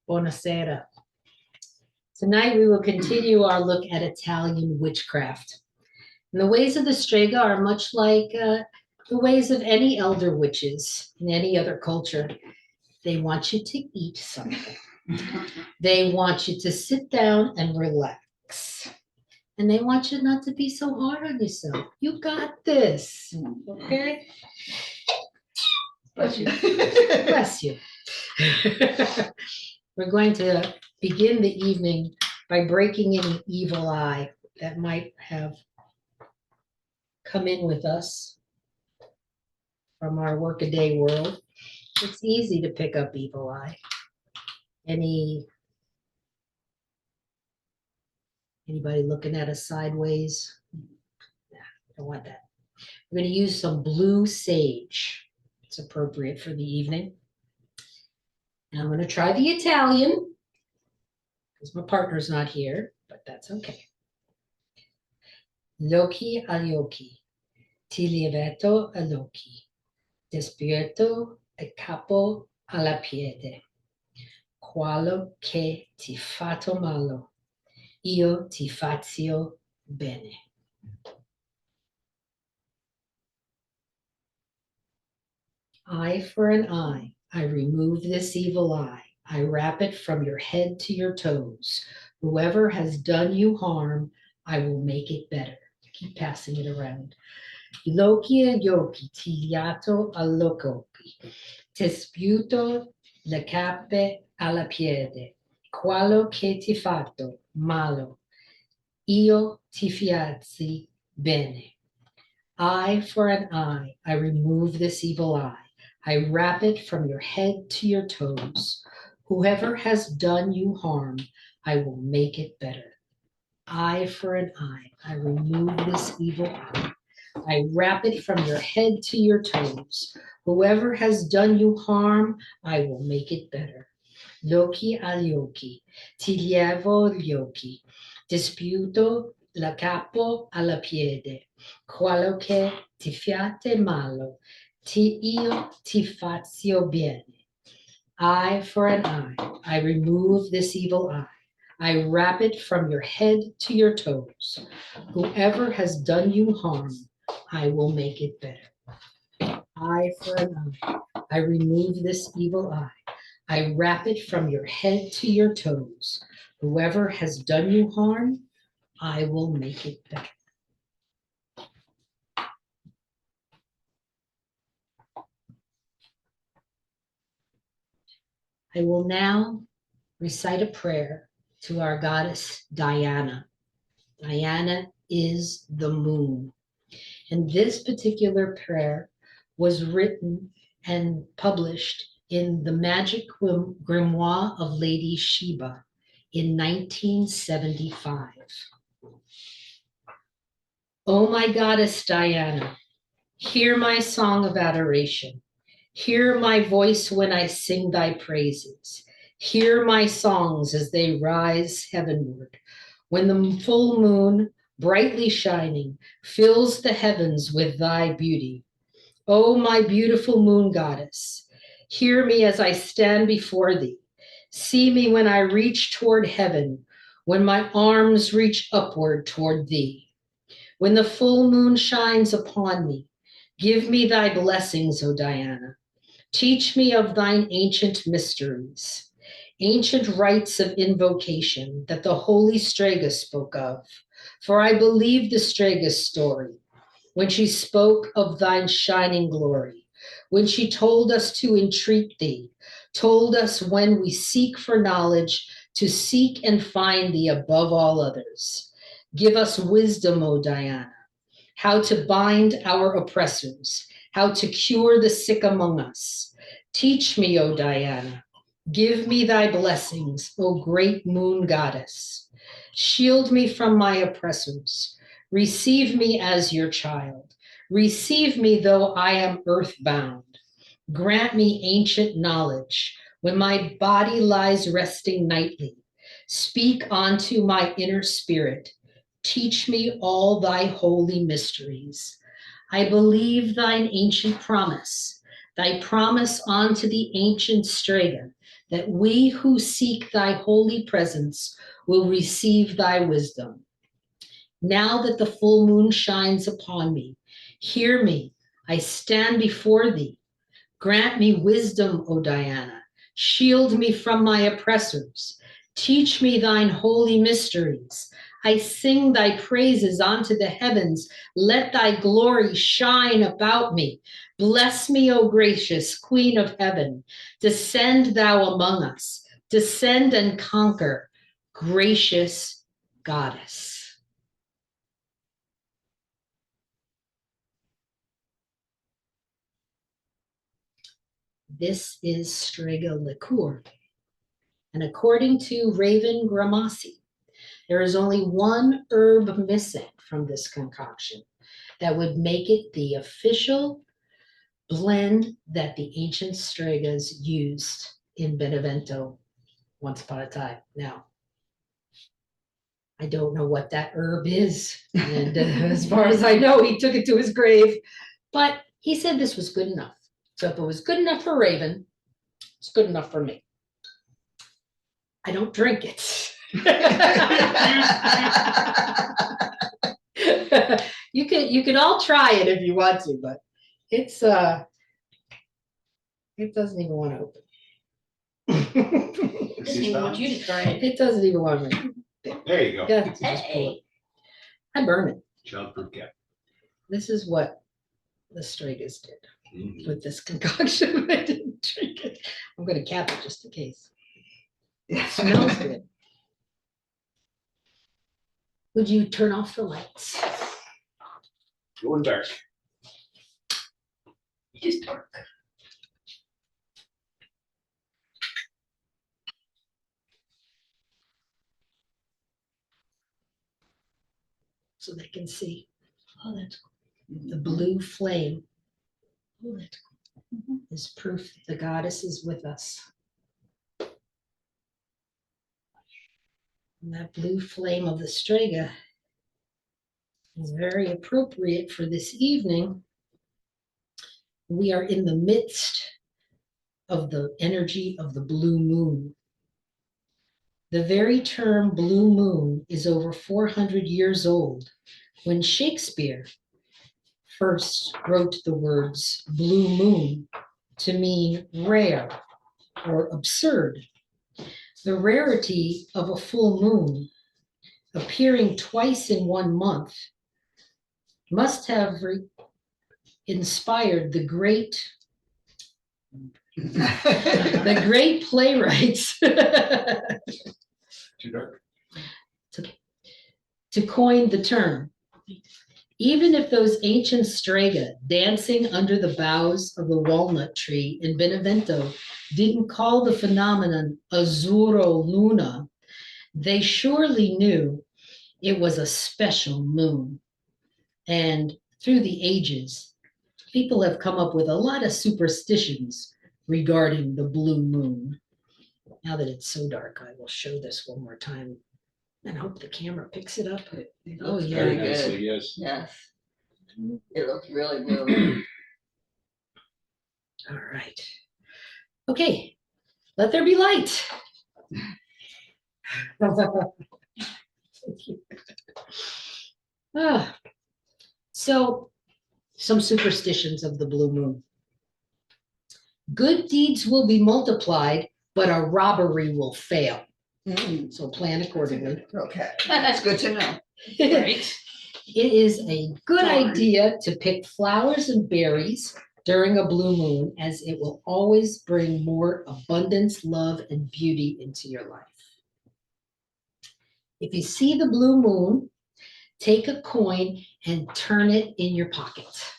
Buonasera. Tonight we will continue our look at Italian witchcraft. And the ways of the Strega are much like the ways of any elder witches in any other culture. They want you to eat something. They want you to sit down and relax. And they want you not to be so hard on yourself. You got this, okay? Bless you. Bless you. We're going to begin the evening by breaking any evil eye that might have come in with us from our workaday world. It's easy to pick up evil eye. Anybody looking at us sideways? Nah, don't want that. We're going to use some blue sage. It's appropriate for the evening. And I'm going to try the Italian because my partner's not here, but that's okay. Gli occhi agli occhi, ti lieveto agli occhi, despierto il capo alla piede. Quello che ti fatto malo, io ti faccio bene. Eye for an eye, I remove this evil eye. I wrap it from your head to your toes. Whoever has done you harm, I will make it better. Keep passing it around. Gli occhi agli occhi, ti liato all'occhi, ti sputo le cape alla piede. Quello che ti fatto malo, io ti faccio bene. Eye for an eye, I remove this evil eye. I wrap it from your head to your toes. Whoever has done you harm, I will make it better. Eye for an eye, I remove this evil eye. I wrap it from your head to your toes. Whoever has done you harm, I will make it better. Gli occhi agli occhi, ti lievo gli occhi, disputo la capo alla piede. Quello che ti fate malo, io ti faccio bene. Eye for an eye, I remove this evil eye. I wrap it from your head to your toes. Whoever has done you harm, I will make it better. Eye for an eye, I remove this evil eye. I wrap it from your head to your toes. Whoever has done you harm, I will make it better. I will now recite a prayer to our goddess Diana. Diana is the moon. And this particular prayer was written and published in the Magic Grimoire of Lady Sheba in 1975. Oh, my goddess Diana, hear my song of adoration. Hear my voice when I sing thy praises. Hear my songs as they rise heavenward. When the full moon, brightly shining, fills the heavens with thy beauty. O my beautiful moon goddess, hear me as I stand before thee. See me when I reach toward heaven, when my arms reach upward toward thee. When the full moon shines upon me, give me thy blessings, O Diana. Teach me of thine ancient mysteries, ancient rites of invocation that the holy Strega spoke of. For I believe the Strega's story when she spoke of thine shining glory, when she told us to entreat thee, told us when we seek for knowledge to seek and find thee above all others. Give us wisdom, O Diana, how to bind our oppressors, how to cure the sick among us. Teach me, O Diana. Give me thy blessings, O great moon goddess. Shield me from my oppressors. Receive me as your child. Receive me though I am earthbound. Grant me ancient knowledge when my body lies resting nightly. Speak unto my inner spirit. Teach me all thy holy mysteries. I believe thine ancient promise, thy promise unto the ancient Strega, that we who seek thy holy presence will receive thy wisdom. Now that the full moon shines upon me, hear me, I stand before thee. Grant me wisdom, O Diana. Shield me from my oppressors. Teach me thine holy mysteries. I sing thy praises unto the heavens. Let thy glory shine about me. Bless me, O gracious Queen of heaven. Descend thou among us. Descend and conquer, gracious goddess. This is Strega liqueur. And according to Raven Gramassi, there is only one herb missing from this concoction that would make it the official blend that the ancient Stregas used in Benevento once upon a time. Now, I don't know what that herb is. And as far as I know, he took it to his grave. But he said this was good enough. So if it was good enough for Raven, it's good enough for me. I don't drink it. You can all try it if you want to, but it's it doesn't even want to open. It doesn't even want you to try it. It doesn't even want me. There you go. Yeah, just pull it. I burn it. Childproof cap. This is what the Stregas did Mhm. with this concoction. I didn't drink it. I'm going to cap it just in case. It smells good. Would you turn off the lights? Going dark. It is dark. So they can see. Oh, that's cool. The blue flame. Oh, that's cool. Is proof that the goddess is with us. And that blue flame of the Strega is very appropriate for this evening. We are in the midst of the energy of the blue moon. The very term blue moon is over 400 years old when Shakespeare first wrote the words blue moon to mean rare or absurd. The rarity of a full moon appearing twice in 1 month must have inspired the great playwrights Too dark. to coin the term. Even if those ancient Strega dancing under the boughs of the walnut tree in Benevento didn't call the phenomenon Azzurro Luna, they surely knew it was a special moon. And through the ages, people have come up with a lot of superstitions regarding the blue moon. Now that it's so dark, I will show this one more time and hope the camera picks it up. Oh, yeah. Very good. nicely, yes. Yes. It looks really good. All right. Okay, let there be light. So, some superstitions of the blue moon. Good deeds will be multiplied, but a robbery will fail. So plan accordingly. Okay, that's good to know. Right? It is a good idea to pick flowers and berries during a blue moon, as it will always bring more abundance, love, and beauty into your life. If you see the blue moon, take a coin and turn it in your pocket.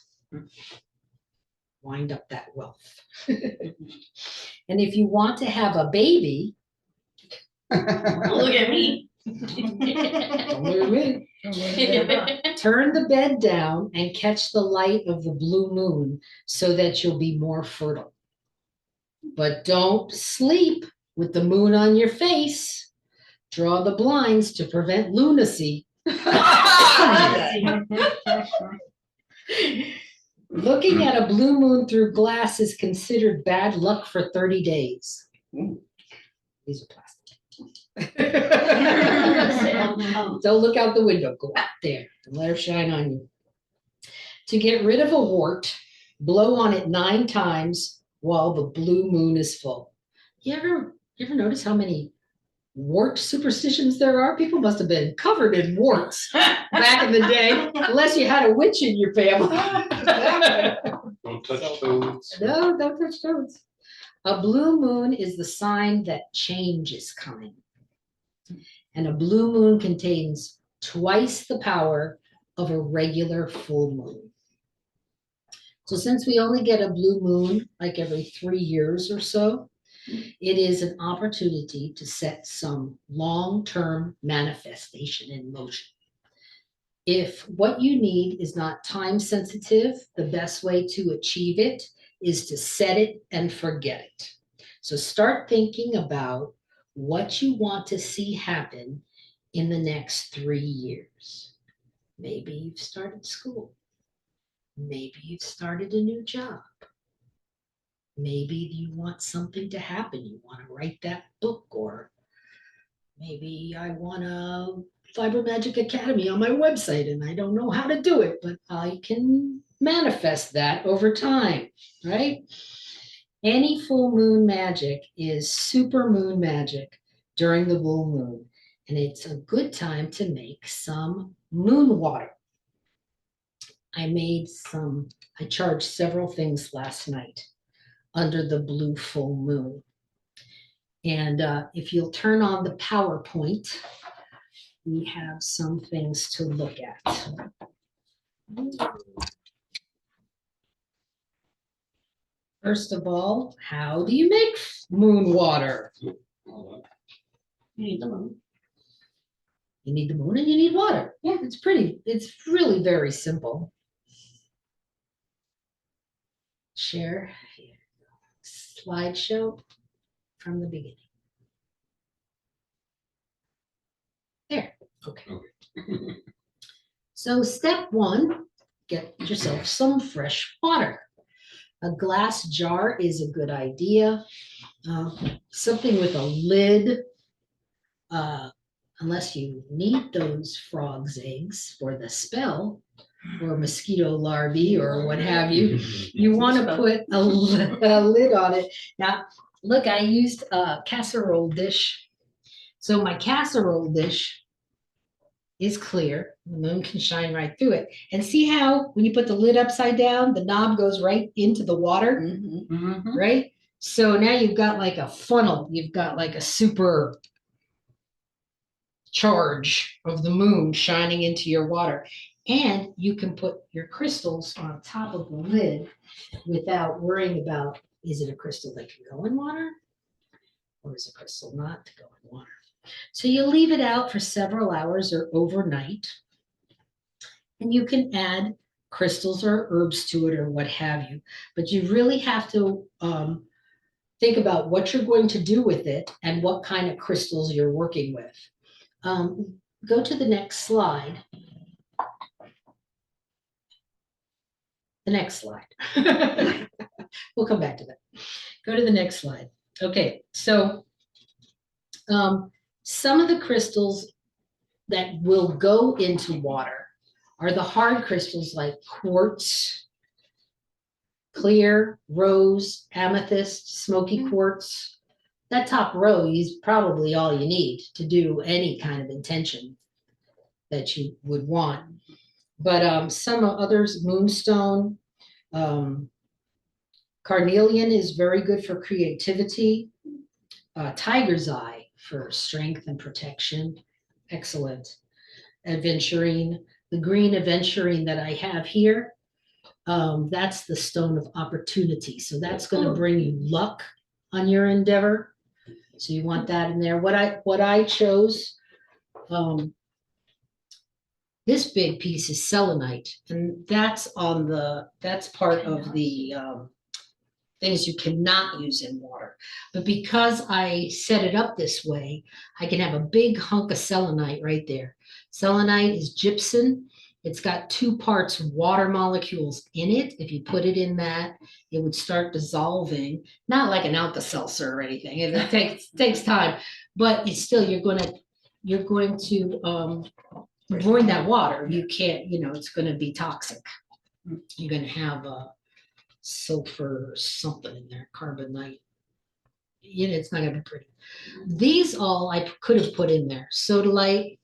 Wind up that wealth. And if you want to have a baby, Look at me. don't look at me. Turn the bed down and catch the light of the blue moon so that you'll be more fertile. But don't sleep with the moon on your face. Draw the blinds to prevent lunacy. Looking at a blue moon through glass is considered bad luck for 30 days. These are plastic. Don't look out the window, go out there and let her shine on you. To get rid of a wart, blow on it 9 times while the blue moon is full. You ever notice how many wart superstitions there are? People must have been covered in warts back in the day, unless you had a witch in your family. Don't touch toads. No, don't touch toads. A blue moon is the sign that change is coming. And a blue moon contains twice the power of a regular full moon. So since we only get a blue moon like every 3 years or so, it is an opportunity to set some long-term manifestation in motion. If what you need is not time sensitive, the best way to achieve it is to set it and forget it. So start thinking about what you want to see happen in the next 3 years. Maybe you've started school. Maybe you've started a new job. Maybe you want something to happen. You want to write that book, or maybe I want a Fiber Magic Academy on my website and I don't know how to do it, but I can manifest that over time, right? Any full moon magic is super moon magic during the full moon, and it's a good time to make some moon water. I charged several things last night under the blue full moon. And if you'll turn on the PowerPoint, we have some things to look at. First of all, how do you make moon water? You need the moon. You need the moon and you need water. Yeah. It's really very simple. Share slideshow from the beginning. There, okay. So step 1, get yourself some fresh water. A glass jar is a good idea. Something with a lid, unless you need those frogs' eggs for the spell, or mosquito larvae or what have you. You want to put a lid on it. Now, look, I used a casserole dish. So my casserole dish is clear. The moon can shine right through it. And see how when you put the lid upside down, the knob goes right into the water, right? So now you've got like a funnel. You've got like a super charge of the moon shining into your water. And you can put your crystals on top of the lid without worrying about, is it a crystal that can go in water? Or is a crystal not to go in water? So you leave it out for several hours or overnight. And you can add crystals or herbs to it or what have you. But you really have to think about what you're going to do with it and what kind of crystals you're working with. Go to the next slide. The next slide. We'll come back to that. Go to the next slide. Okay, so some of the crystals that will go into water are the hard crystals like quartz, clear, rose, amethyst, smoky quartz. That top row is probably all you need to do any kind of intention that you would want. But some others, moonstone, carnelian is very good for creativity. Tiger's eye for strength and protection, excellent. Aventurine, the green aventurine that I have here, that's the stone of opportunity. So that's going to bring you luck on your endeavor. So you want that in there. What I chose, this big piece is selenite, and that's part of the things you cannot use in water. But because I set it up this way, I can have a big hunk of selenite right there. Selenite is gypsum. It's got 2 parts water molecules in it. If you put it in that, it would start dissolving, not like an Alka-Seltzer or anything. It takes time, but it's still, you're going to void that water. You can't, it's going to be toxic. You're going to have sulfur something in there, carbonite. It's not going to be pretty. These all I could have put in there. Sodalite.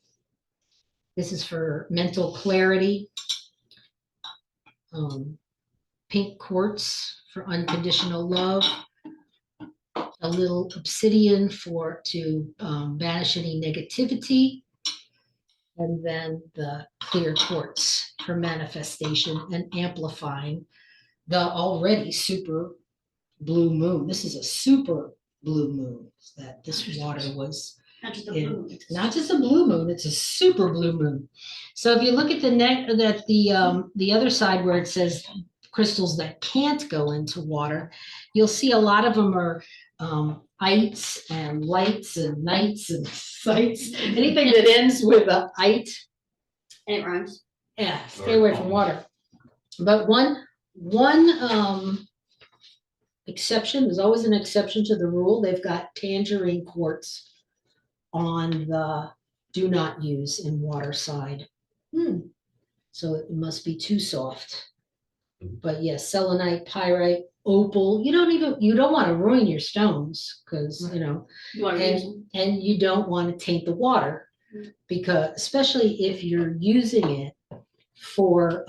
This is for mental clarity. Pink quartz for unconditional love. A little obsidian to banish any negativity. And then the clear quartz for manifestation and amplifying the already super blue moon. This is a super blue moon that this water was Not just a in. blue. Not just a blue moon, it's a super blue moon. So if you look at the other side where it says crystals that can't go into water, you'll see a lot of them are ites and lights and nights and sites. Anything that ends with a ite, And it rhymes. yeah, stay away from water. But one exception, there's always an exception to the rule. They've got tangerine quartz on the do not use in water side. So it must be too soft. But yes, selenite, pyrite, opal. You don't want to ruin your stones because You want to use them. and you don't want to taint the water, because especially if you're using it for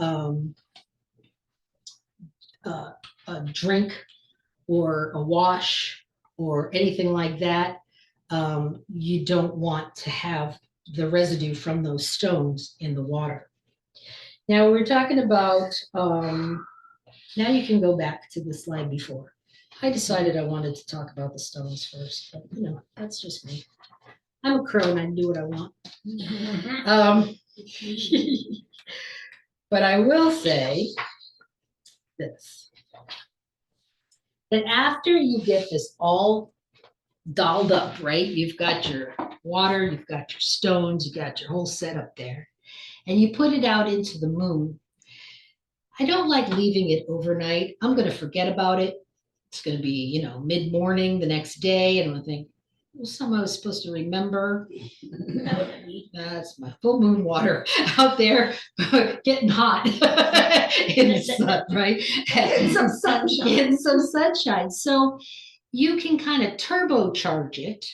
a drink or a wash or anything like that. You don't want to have the residue from those stones in the water. Now we're talking about, now you can go back to the slide before. I decided I wanted to talk about the stones first, but that's just me. I'm a crow and I can do what I want. But I will say this, that after you get this all dolled up, right? You've got your water, you've got your stones, you've got your whole setup there, and you put it out into the moon. I don't like leaving it overnight. I'm going to forget about it. It's going to be, mid-morning the next day, and I'm going to think, well, something I was supposed to remember. That's my full moon water out there getting hot in the sun, right? Getting some sunshine. Getting some sunshine. So you can kind of turbocharge it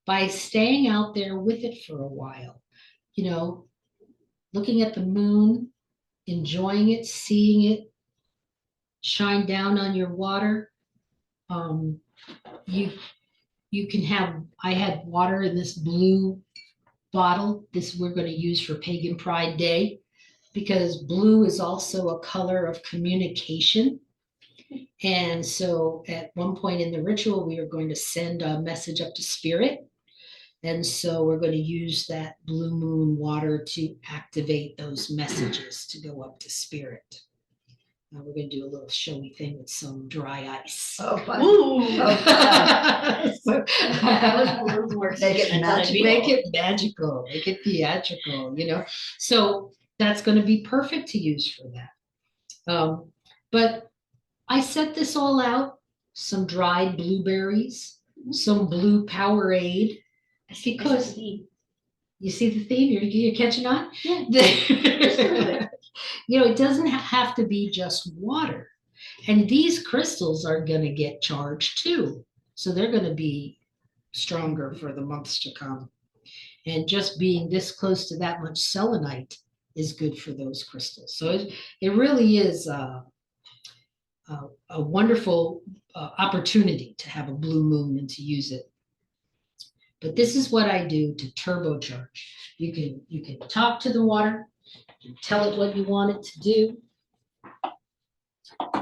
by staying out there with it for a while, looking at the moon, enjoying it, seeing it shine down on your water. You can have, I had water in this blue bottle. This we're going to use for Pagan Pride Day, because blue is also a color of communication. And so at one point in the ritual, we are going to send a message up to spirit. And so we're going to use that blue moon water to activate those messages to go up to spirit. Now we're going to do a little showy thing with some dry ice. Oh, fun. Ooh. Oh, Make it magical. Make it magical, make it theatrical, So that's going to be perfect to use for that. But I set this all out, some dried blueberries, some blue Powerade, because you see the theme, you're catching on? Yeah. It doesn't have to be just water. And these crystals are going to get charged too. So they're going to be stronger for the months to come. And just being this close to that much selenite is good for those crystals. So it really is a wonderful opportunity to have a blue moon and to use it. But this is what I do to turbocharge. You can talk to the water, you can tell it what you want it to do.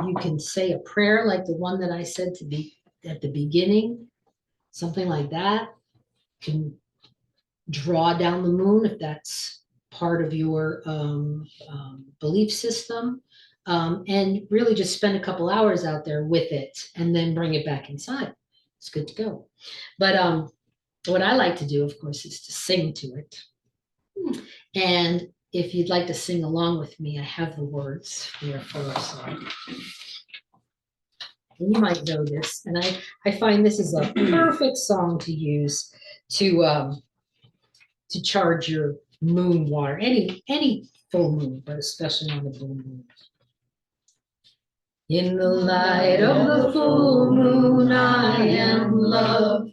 You can say a prayer like the one that I said at the beginning, something like that. You can draw down the moon if that's part of your belief system. And really just spend a couple hours out there with it and then bring it back inside. It's good to go. But what I like to do, of course, is to sing to it. And if you'd like to sing along with me, I have the words here for our song. And you might know this, and I find this is a perfect song to use to charge your moon water, any full moon, but especially on the blue moon. In the light of the full moon, I am loved,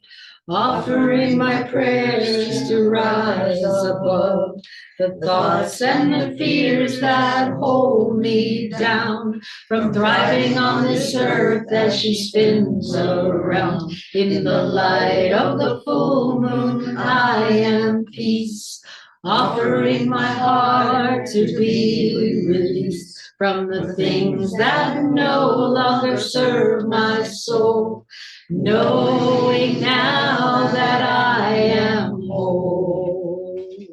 offering my prayers to rise above the thoughts and the fears that hold me down from thriving on this earth as she spins around. In the light of the full moon, I am peace, offering my heart to be released from the things that no longer serve my soul, knowing now that I am whole. And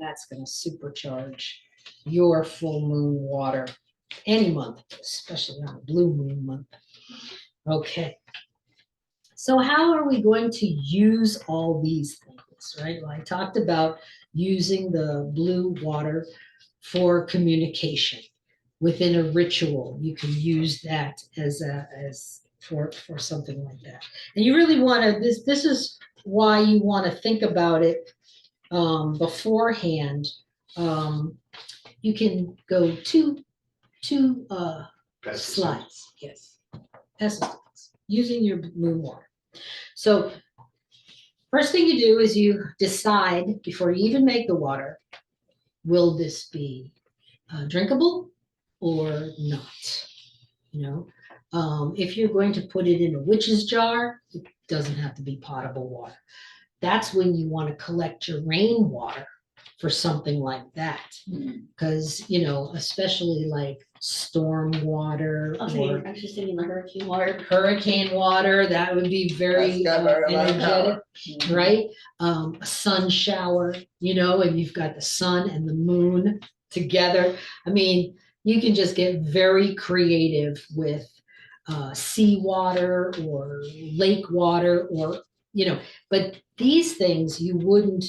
that's going to supercharge your full moon water any month, especially on a blue moon month. Okay. So how are we going to use all these things, right? Well, I talked about using the blue water for communication within a ritual. You can use that as for something like that. And you really want to, this is why you want to think about it beforehand. You can go two slides, yes, pesticides, using your moon water. So first thing you do is you decide before you even make the water, will this be drinkable or not? You know, if you're going to put it in a witch's jar, it doesn't have to be potable water. That's when you want to collect your rainwater for something like that, because you know, especially like storm water Okay, or I was just thinking like hurricane water. hurricane water, that would be very That's got very much energetic, power. right? A sun shower, you know, and you've got the sun and the moon together. I mean, you can just get very creative with seawater or lake water, or you know, but these things you would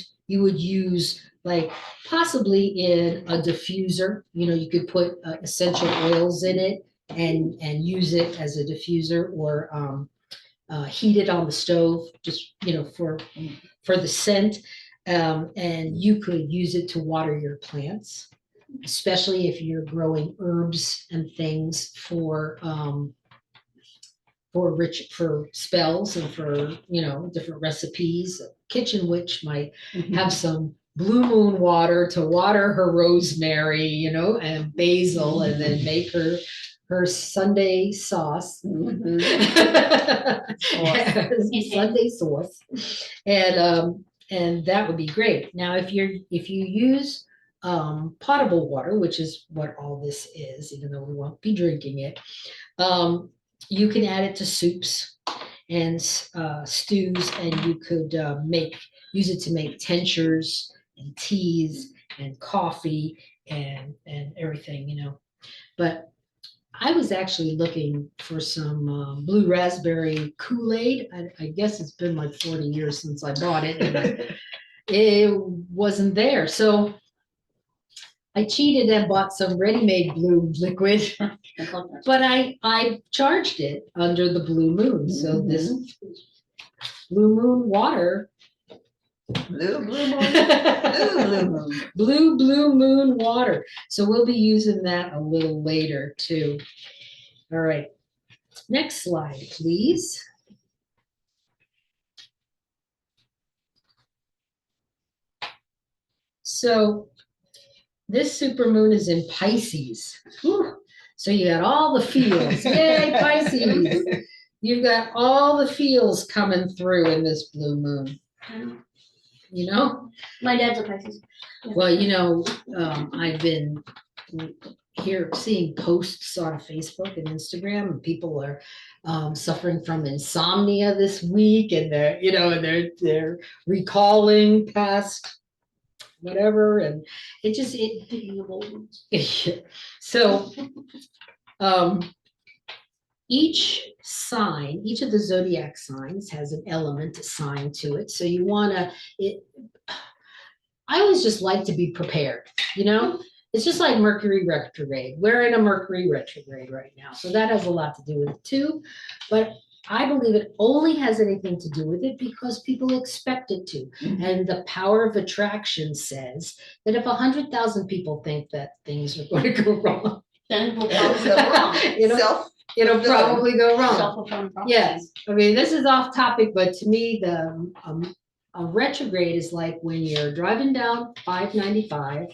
use like possibly in a diffuser. You know, you could put essential oils in it and use it as a diffuser, or heat it on the stove, just you know, for the scent. And you could use it to water your plants, especially if you're growing herbs and things for spells and for, you know, different recipes. Kitchen witch might have some blue moon water to water her rosemary, you know, and basil, and then make her Sunday sauce. Sunday sauce. And that would be great. Now, if you use potable water, which is what all this is, even though we won't be drinking it, you can add it to soups and stews, and you could use it to make tinctures and teas and coffee and everything, you know. But I was actually looking for some blue raspberry Kool-Aid. I guess it's been like 40 years since I bought it, and it wasn't there. So I cheated and bought some ready-made blue liquid, but I charged it under the blue moon. So this blue moon water, Blue moon. blue moon water. So we'll be using that a little later too. All right, next slide, please. So this supermoon is in Pisces. Whew. So you got all the feels. Yay, Pisces. You've got all the feels coming through in this blue moon. You know? My dad's a Pisces. Well, you know, I've been seeing posts on Facebook and Instagram, and people are suffering from insomnia this week, and they're, you know, they're recalling past whatever, and it just so each of the zodiac signs has an element assigned to it. So you want to I always just like to be prepared, you know? It's just like Mercury retrograde. We're in a Mercury retrograde right now. So that has a lot to do with it too. But I believe it only has anything to do with it because people expect it to. And the power of attraction says that if 100,000 people think that things are going to go wrong, Then we'll probably go wrong. it'll probably go wrong. Self-fulfilling prophecy. Yes, I mean, this is off topic, but to me, a retrograde is like when you're driving down 595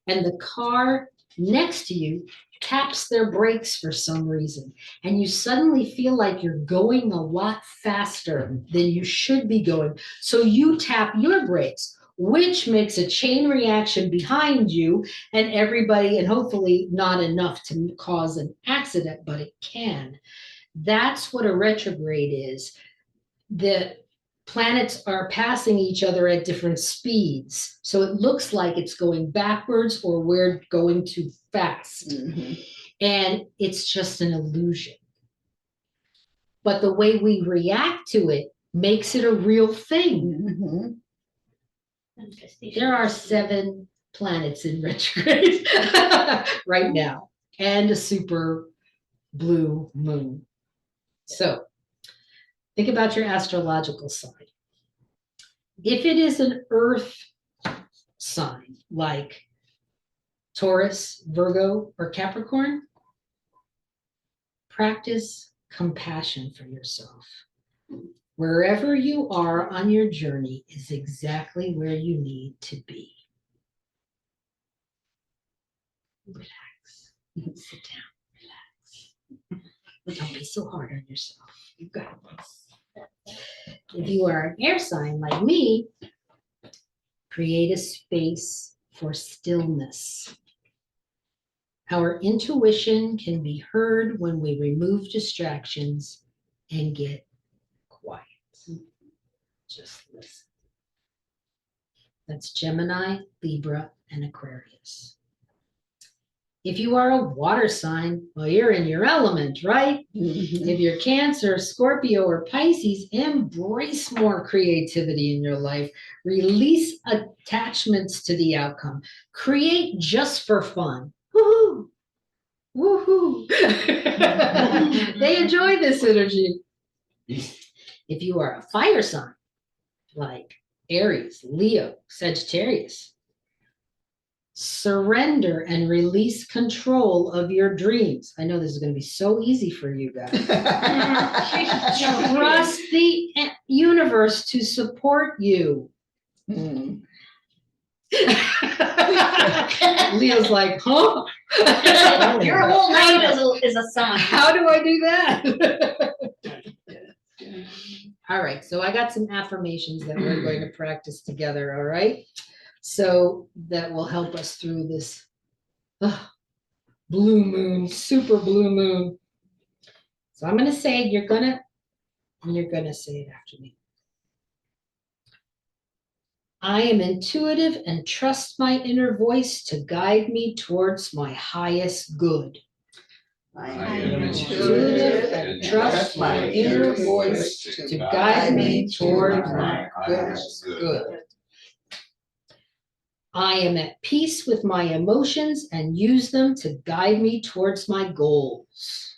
and the car next to you taps their brakes for some reason, and you suddenly feel like you're going a lot faster than you should be going. So you tap your brakes, which makes a chain reaction behind you and everybody, and hopefully not enough to cause an accident, but it can. That's what a retrograde is. The planets are passing each other at different speeds. So it looks like it's going backwards or we're going too fast. And it's just an illusion. But the way we react to it makes it a real thing. There are 7 planets in retrograde right now and a super blue moon. So think about your astrological sign. If it is an earth sign like Taurus, Virgo, or Capricorn, practice compassion for yourself. Wherever you are on your journey is exactly where you need to be. Relax. Sit down. Relax. Don't be so hard on yourself. You got this. If you are an air sign like me, create a space for stillness. Our intuition can be heard when we remove distractions and get quiet. Just listen. That's Gemini, Libra, and Aquarius. If you are a water sign, well, you're in your element, right? If you're Cancer, Scorpio, or Pisces, embrace more creativity in your life. Release attachments to the outcome. Create just for fun. Woohoo! Woohoo! They enjoy this energy. If you are a fire sign, like Aries, Leo, Sagittarius, surrender and release control of your dreams. I know this is going to be so easy for you guys. Trust the universe to support you. Leo's like, huh? Your whole name is a sign. How do I do that? All right, so I got some affirmations that we're going to practice together, all right? So that will help us through this blue moon, super blue moon. So I'm going to say it, you're going to say it after me. I am intuitive and trust my inner voice to guide me towards my highest good. I am intuitive and trust my inner voice to guide me toward my highest good. I am at peace with my emotions and use them to guide me towards my goals.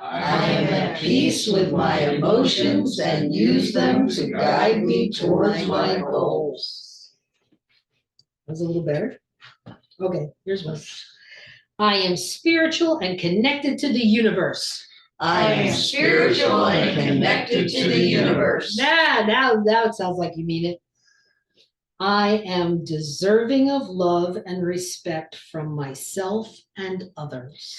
I am at peace with my emotions and use them to guide me towards my goals. That's a little better. Okay, here's one. I am spiritual and connected to the universe. I am spiritual and connected to the universe. Now it sounds like you mean it. I am deserving of love and respect from myself and others.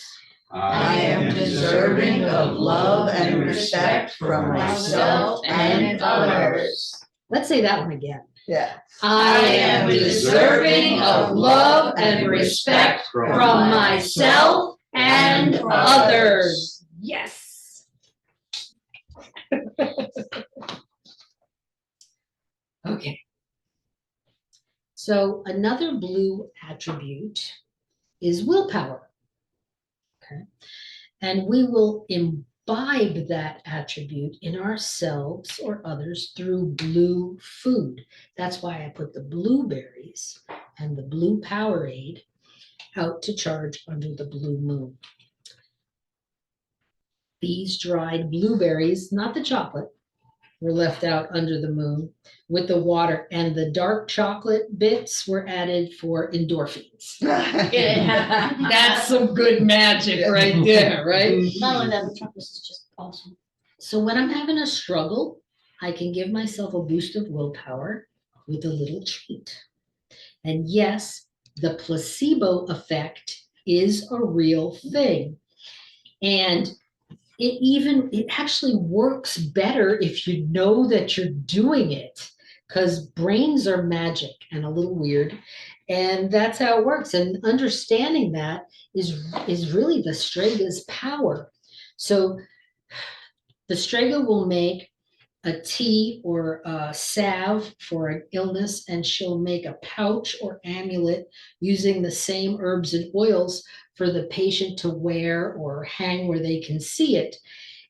I am deserving of love and respect from myself and others. Let's say that one again. Yeah. I am deserving of love and respect from myself and others. Yes. Okay. So another blue attribute is willpower. Okay. And we will imbibe that attribute in ourselves or others through blue food. That's why I put the blueberries and the blue Powerade out to charge under the blue moon. These dried blueberries, not the chocolate, were left out under the moon with the water, and the dark chocolate bits were added for endorphins. That's some good magic right there, right? Not only that, the chocolate is just awesome. So when I'm having a struggle, I can give myself a boost of willpower with a little treat. And yes, the placebo effect is a real thing. And it actually works better if you know that you're doing it, because brains are magic and a little weird. And that's how it works. And understanding that is really the Strega's power. So the Strega will make a tea or a salve for an illness, and she'll make a pouch or amulet using the same herbs and oils for the patient to wear or hang where they can see it.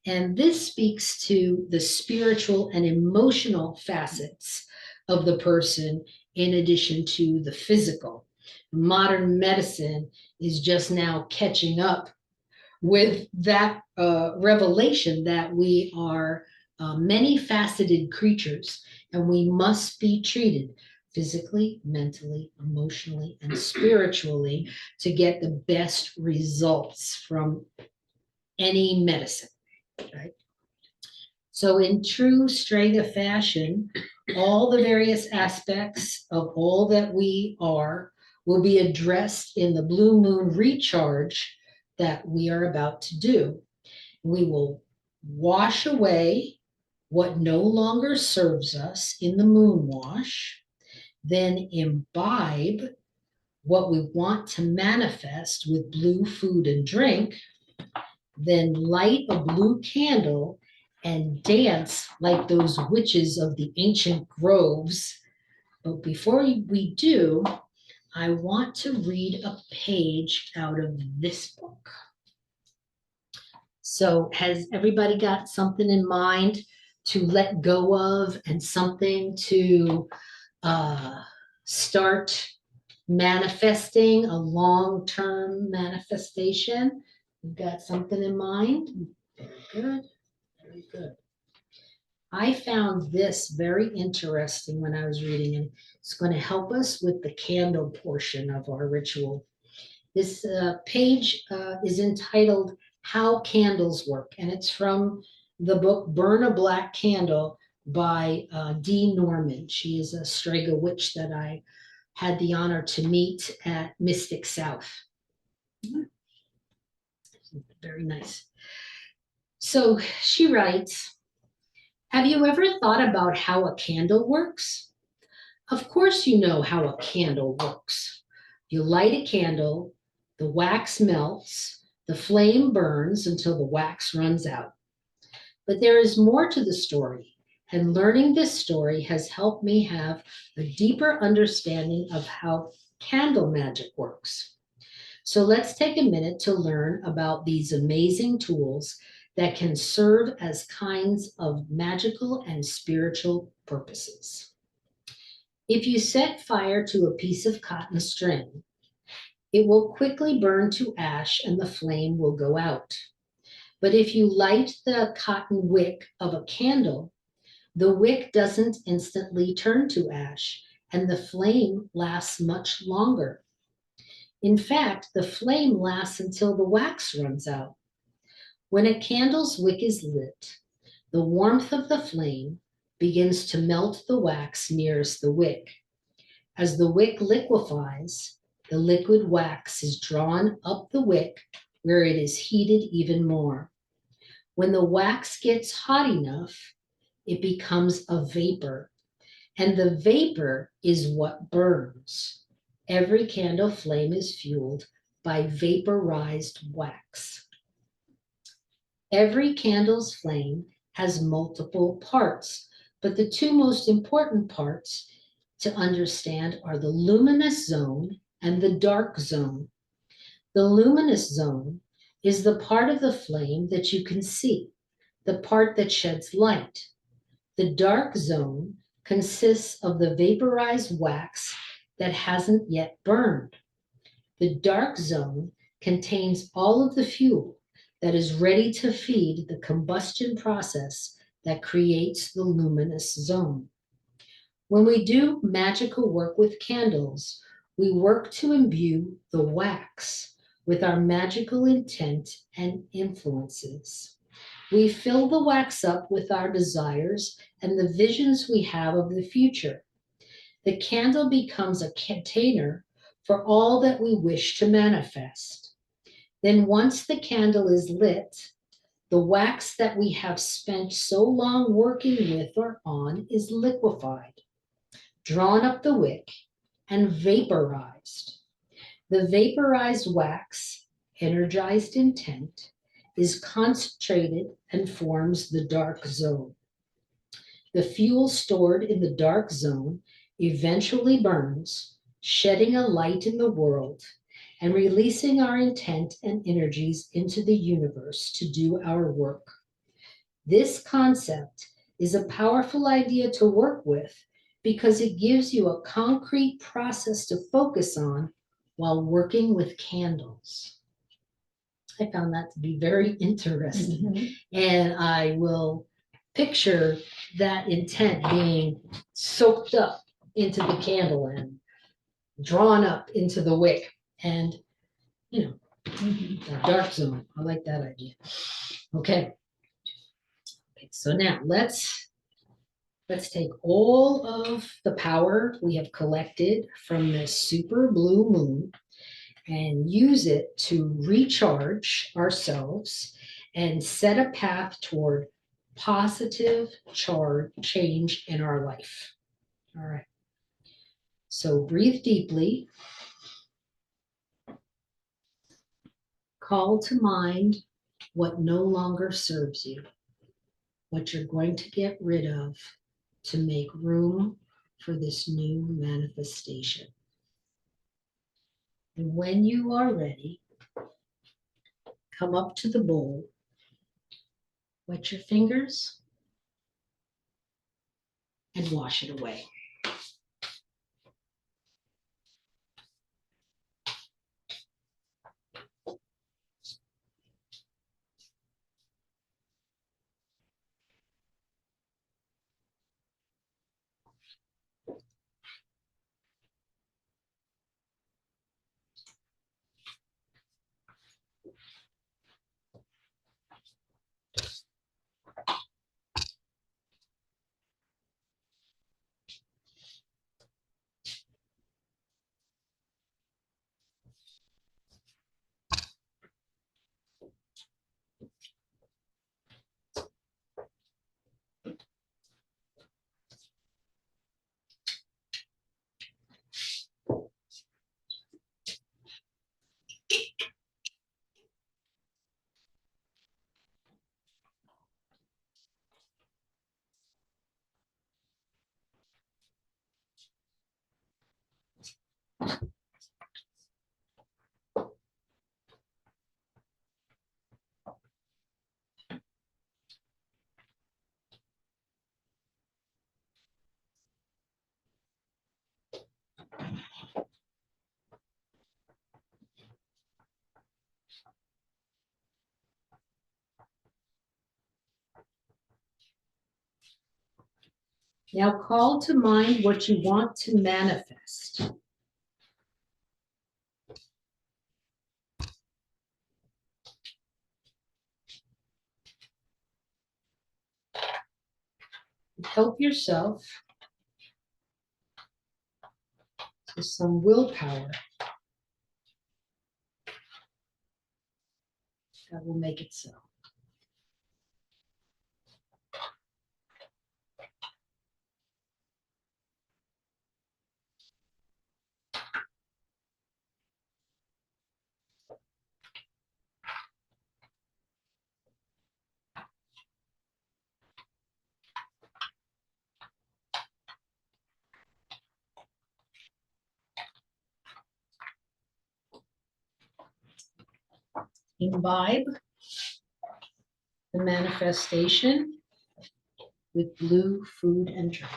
And this speaks to the spiritual and emotional facets of the person in addition to the physical. Modern medicine is just now catching up with that revelation that we are many-faceted creatures, and we must be treated physically, mentally, emotionally, and spiritually to get the best results from any medicine, right? So in true Strega fashion, all the various aspects of all that we are will be addressed in the Blue Moon recharge that we are about to do. We will wash away what no longer serves us in the moon wash, then imbibe what we want to manifest with blue food and drink, then light a blue candle and dance like those witches of the ancient groves. But before we do, I want to read a page out of this book. So has everybody got something in mind to let go of and something to start manifesting, a long-term manifestation? You've got something in mind? Very good, very good. I found this very interesting when I was reading, and it's going to help us with the candle portion of our ritual. This page is entitled How Candles Work, and it's from the book Burn a Black Candle by Dee Norman. She is a Strega witch that I had the honor to meet at Mystic South. Very nice. So she writes, have you ever thought about how a candle works? Of course you know how a candle works. You light a candle, the wax melts, the flame burns until the wax runs out. But there is more to the story, and learning this story has helped me have a deeper understanding of how candle magic works. So let's take a minute to learn about these amazing tools that can serve as kinds of magical and spiritual purposes. If you set fire to a piece of cotton string, it will quickly burn to ash and the flame will go out. But if you light the cotton wick of a candle, the wick doesn't instantly turn to ash and the flame lasts much longer. In fact, the flame lasts until the wax runs out. When a candle's wick is lit, the warmth of the flame begins to melt the wax nearest the wick. As the wick liquefies, the liquid wax is drawn up the wick where it is heated even more. When the wax gets hot enough, it becomes a vapor, and the vapor is what burns. Every candle flame is fueled by vaporized wax. Every candle's flame has multiple parts, but the two most important parts to understand are the luminous zone and the dark zone. The luminous zone is the part of the flame that you can see. the part that sheds light. The dark zone consists of the vaporized wax that hasn't yet burned. The dark zone contains all of the fuel that is ready to feed the combustion process that creates the luminous zone. When we do magical work with candles, we work to imbue the wax with our magical intent and influences. We fill the wax up with our desires and the visions we have of the future. The candle becomes a container for all that we wish to manifest. Then once the candle is lit, the wax that we have spent so long working with or on is liquefied, drawn up the wick, and vaporized. The vaporized wax, energized intent, is concentrated and forms the dark zone. The fuel stored in the dark zone eventually burns, shedding a light in the world and releasing our intent and energies into the universe to do our work. This concept is a powerful idea to work with because it gives you a concrete process to focus on while working with candles. I found that to be very interesting. And I will picture that intent being soaked up into the candle and drawn up into the wick and, the dark zone. I like that idea. Okay. So now let's take all of the power we have collected from this super blue moon and use it to recharge ourselves and set a path toward positive change in our life. All right. So breathe deeply. Call to mind what no longer serves you, what you're going to get rid of to make room for this new manifestation. And when you are ready, come up to the bowl, wet your fingers, and wash it away. Now call to mind what you want to manifest. Help yourself to some willpower that will make it so. Imbibe the manifestation with blue food and drink.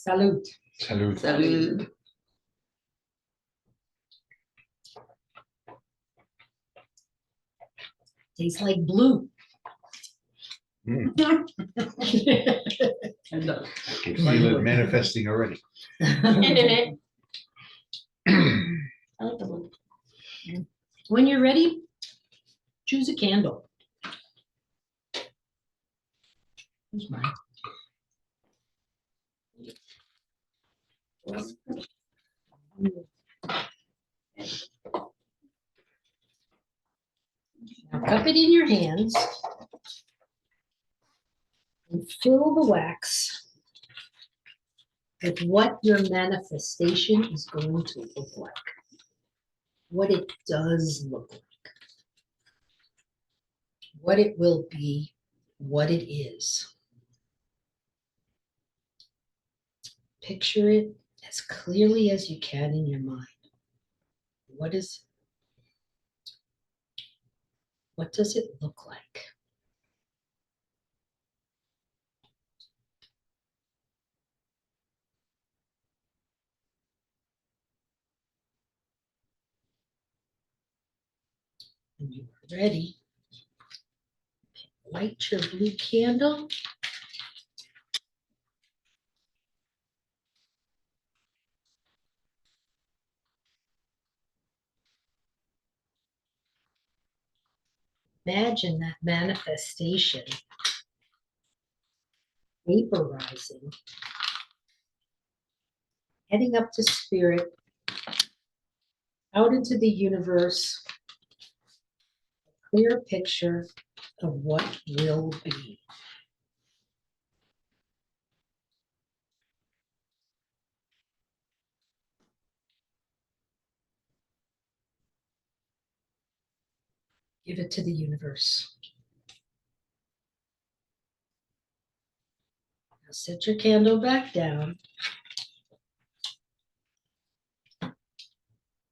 Salute. Salute. Salud. Tastes like blue. Mm, And I can feel it manifesting already. I like the blue. When you're ready, choose a candle. Here's mine. Now cup it in your hands and fill the wax with what your manifestation is going to look like. What it does look like. What it will be, what it is. Picture it as clearly as you can in your mind. What does it look like? When you are ready, light your blue candle. Imagine that manifestation vaporizing, heading up to spirit, out into the universe, a clear picture of what will be. Give it to the universe. Now set your candle back down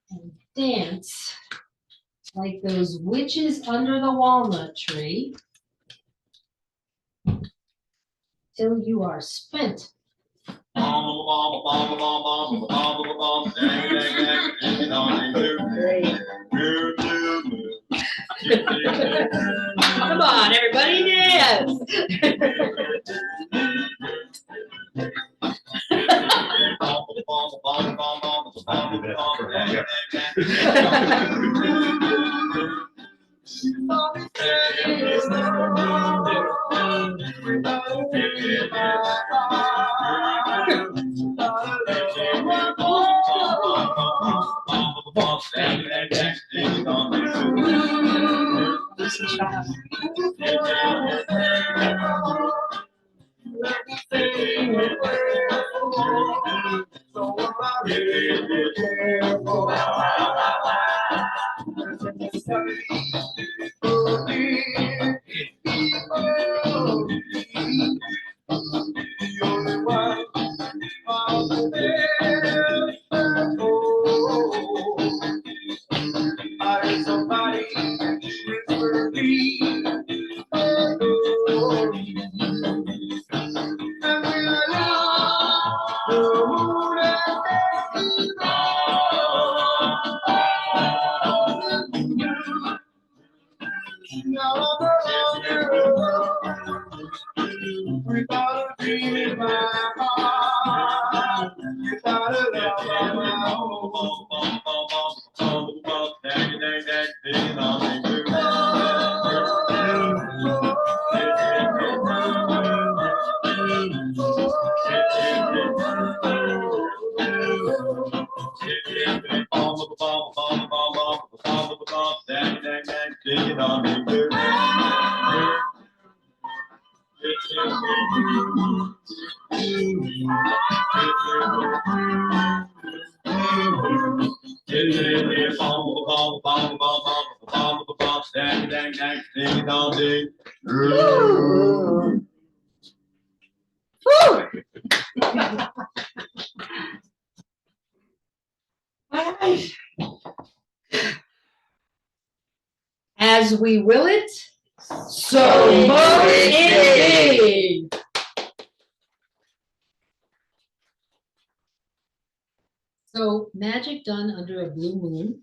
and dance like those witches under the walnut tree till you are spent. Come on, everybody dance. Woo. Woo. All right. As we will it, So mote it be. So magic done under a blue moon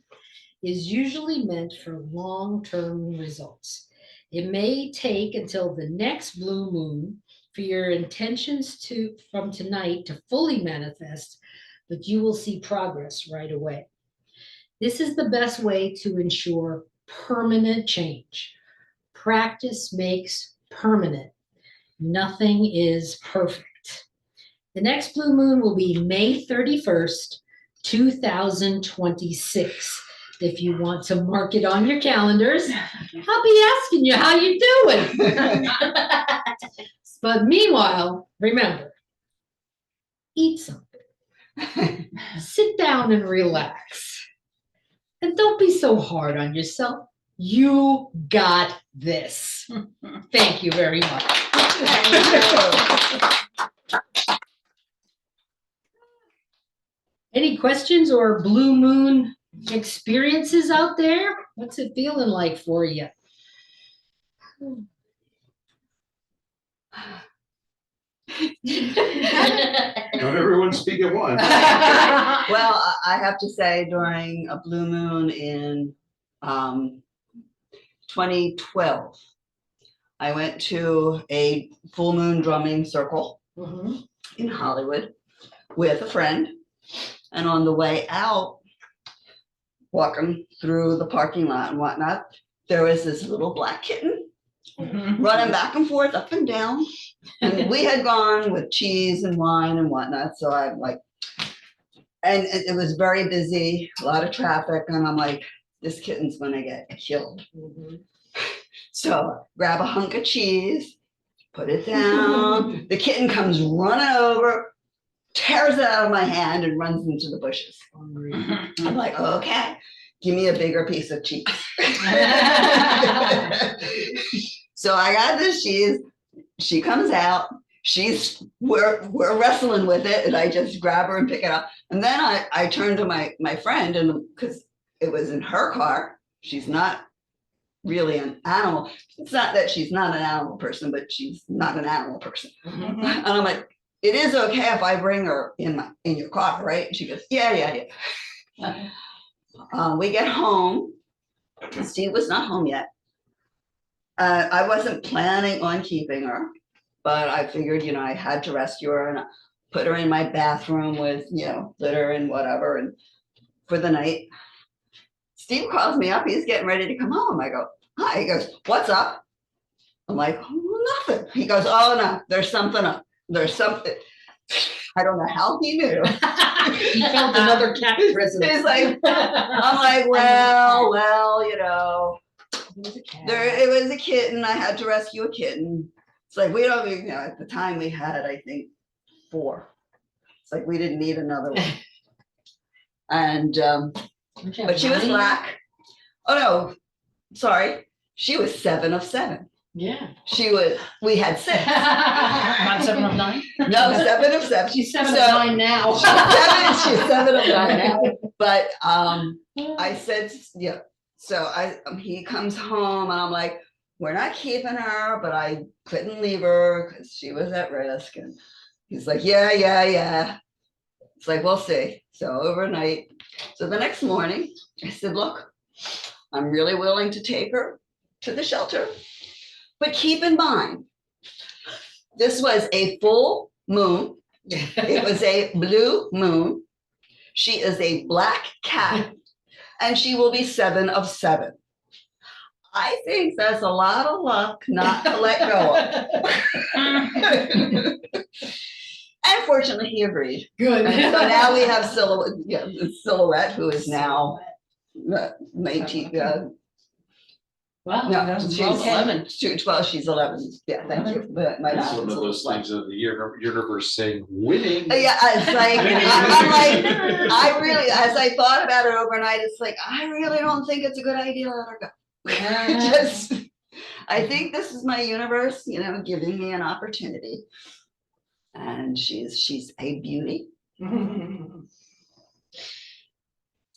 is usually meant for long-term results. It may take until the next blue moon for your intentions from tonight to fully manifest, but you will see progress right away. This is the best way to ensure permanent change. Practice makes permanent. Nothing is perfect. The next blue moon will be May 31st, 2026. If you want to mark it on your calendars, I'll be asking you how you doing. But meanwhile, remember, eat something. Sit down and relax. And don't be so hard on yourself. You got this. Thank you very much. Any questions or blue moon experiences out there? What's it feeling like for you? Don't everyone speak at once. Well, I have to say during a blue moon in 2012, I went to a full moon drumming circle Mhm. in Hollywood with a friend. And on the way out, walking through the parking lot and whatnot, there was this little black kitten running back and forth, up and down. And we had gone with cheese and wine and whatnot. So I'm like, and it was very busy, a lot of traffic. And I'm like, this kitten's gonna get killed. Mhm. So grab a hunk of cheese, put it down. The kitten comes running over, tears it out of my hand and runs into the bushes. I'm like, okay, give me a bigger piece of cheese. So I got this cheese. She comes out. We're wrestling with it, and I just grab her and pick it up. And then I turn to my friend, and because it was in her car, she's not really an animal. It's not that she's not an animal person, but she's not an animal person. Mhm. And I'm like, it is okay if I bring her in your car, right? And she goes, yeah. We get home. Steve was not home yet. I wasn't planning on keeping her, but I figured, I had to rescue her and put her in my bathroom with, litter and whatever, and for the night. Steve calls me up. He's getting ready to come home. I go, hi. He goes, what's up? I'm like, oh, nothing. He goes, oh, no, there's something up. There's something. I don't know how he knew. He felt another cat presence. He's like, I'm like, well, it was a kitten. I had to rescue a kitten. It's like, we don't, at the time we had, I think, 4. It's like, we didn't need another one. And, but she was black. Oh, no, sorry. She was 7 of 7. Yeah. We had 6. Not 7 of 9? No, 7 of 7. She's 7 of 9 now. She's 7 of 9 now. But I said, yeah. So he comes home and I'm like, we're not keeping her, but I couldn't leave her because she was at risk. And he's like, yeah. It's like, we'll see. So overnight. So the next morning, I said, look, I'm really willing to take her to the shelter. But keep in mind, this was a full moon. It was a blue moon. She is a black cat, and she will be 7 of 7. I think that's a lot of luck not to let go of. And fortunately, he agreed. Good. And so now we have Silhouette, who is now 19. Wow, No, she's okay. 11. Well, she's 11. Yeah, thank you. But my It's daughter's one of a those little things of the universe saying winning. Yeah, it's like, I'm like, I really, as I thought about it overnight, it's like, I really don't think it's a good idea to let her go. Just, I think this is my universe, you know, giving me an opportunity. And she's a beauty.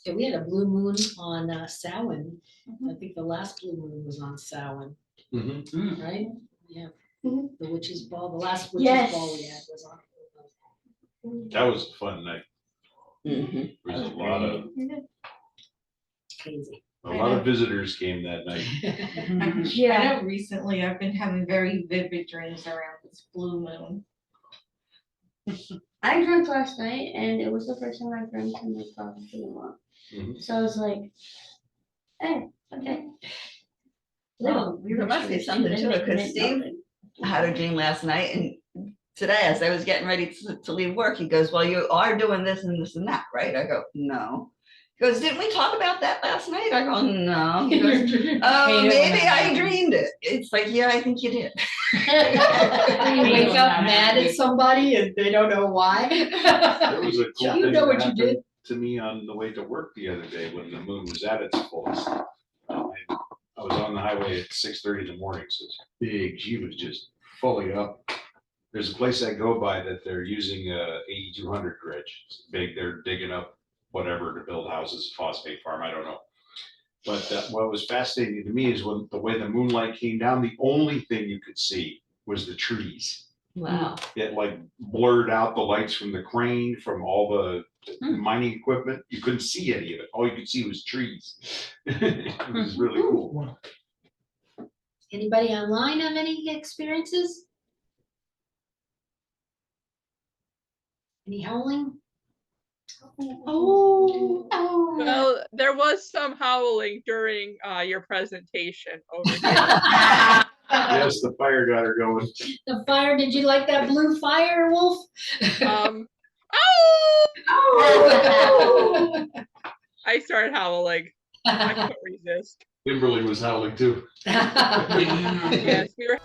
Yeah, we had a blue moon on Samhain. I think the last blue moon was on Samhain, Mhm. right? Yeah. Mhm. The witch's ball, the last witch's Yes. ball we had was on. That was a fun night. Mhm. There was Crazy. a lot of visitors came that night. Yeah. I know recently I've been having very vivid dreams around this blue moon. I dreamt last night, and it was the first time I dreamt in like probably a lot. Mhm. So I was like, hey, okay. Well, there must be something to it, because Steve had a dream last night, and today, as I was getting ready to leave work, he goes, well, you are doing this and this and that, right? I go, no. He goes, didn't we talk about that last night? I go, no. He goes, oh, maybe I dreamed it. It's like, yeah, I think you did. You wake up mad at somebody and they don't know why. There was a cool You thing know that what you happened did. to me on the way to work the other day when the moon was at its fullest. I was on the highway at 6:30 in the morning, so it's big, she was just fully up. There's a place I go by that they're using a 8200 dredge. It's big, they're digging up whatever to build houses, phosphate farm, I don't know. But what was fascinating to me is when the way the moonlight came down, the only thing you could see was the trees. Wow. It like blurred out the lights from the crane, from all the mining equipment. You couldn't see any of it. All you could see was trees. It was really cool. Anybody online have any experiences? Any howling? Oh. Well, there was some howling during your presentation over here. Yes, the fire got her going. The fire, did you like that blue fire, Wolf? Oh! Oh. I started howling. I couldn't resist. Kimberly was howling too. Yes, we were